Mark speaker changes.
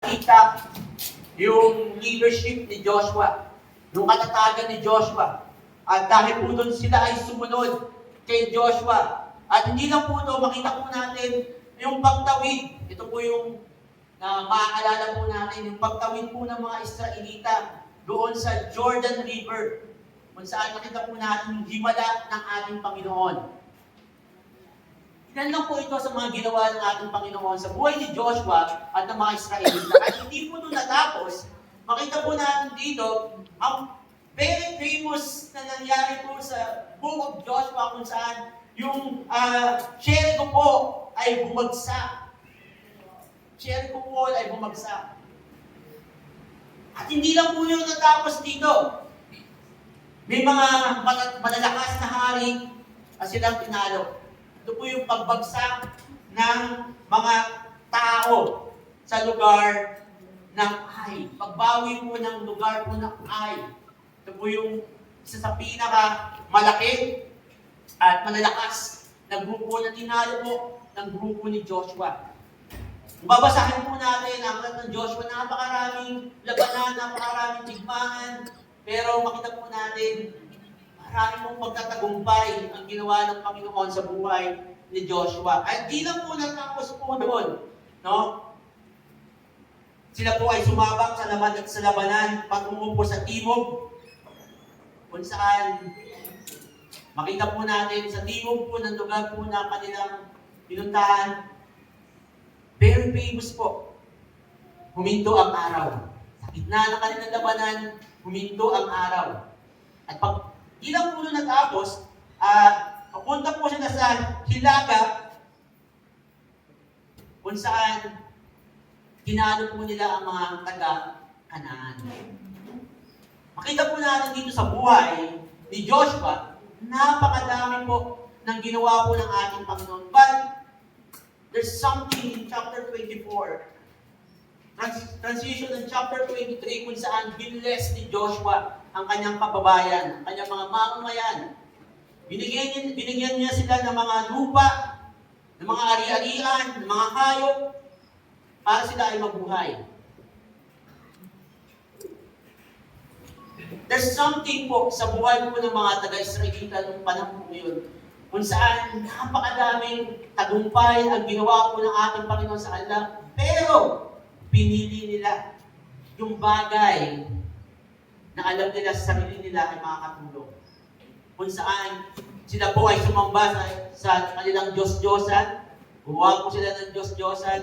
Speaker 1: nakita yung leadership ni Joshua, yung katatagan ni Joshua. At dahil po doon sila ay sumunod kay Joshua. At hindi lang po ito, makita po natin yung pagtawid. Ito po yung maaalala po natin, yung pagtawid po ng mga Israelita doon sa Jordan River, kung saan nakita po natin yung himala ng ating Panginoon. Ilan lang po ito sa mga ginawa ng ating Panginoon sa buhay ni Joshua at ng mga Israelita. At hindi po ito natapos. Makita po natin dito, ang very famous na nangyari po sa Book of Joshua kung saan yung Jericho po ay bumagsak. Jericho po ay bumagsak. At hindi lang po yun natapos dito. May mga malalakas na hari at silang tinalo. Ito po yung pagbagsak ng mga tao sa lugar ng Ai. Pagbawi po ng lugar po ng Ai. Ito po yung isa sa pinaka malaki at malalakas na grupo na tinalo po ng grupo ni Joshua. Babasahin po natin ang aklat ng Joshua, napakaraming labanan, napakaraming digmaan, pero makita po natin marami pong pagtatagumpay ang ginawa ng Panginoon sa buhay ni Joshua. At di lang po natapos po doon. No? Sila po ay sumabak sa labanan patungo po sa timog, kung saan makita po natin sa timog po ng lugar po na kanilang pinuntahan. Very famous po. Huminto ang araw. Sa gitna ng kanilang labanan, huminto ang araw. At pag ilang po natapos, papunta po sila sa Hilaga, kung saan tinalo po nila ang mga taga-Kanaan. Makita po natin dito sa buhay ni Joshua, napakadami po ng ginawa po ng ating Panginoon. But there's something in chapter 24, transition ng chapter 23, kung saan binless ni Joshua ang kanyang kababayan, ang kanyang mga mamamayan. Binigyan niya sila ng mga lupa, ng mga ari-arian, ng mga hayop, para sila ay mabuhay. There's something po sa buhay po ng mga taga-Israelita noong panahon po yun, kung saan napakadaming tagumpay ang ginawa po ng ating Panginoon sa kanila, pero pinili nila yung bagay na alam nila sa sarili nila ay makakatulong. Kung saan sila po ay sumamba sa kanilang Diyos-Diyosan, gumawa po sila ng Diyos-Diyosan,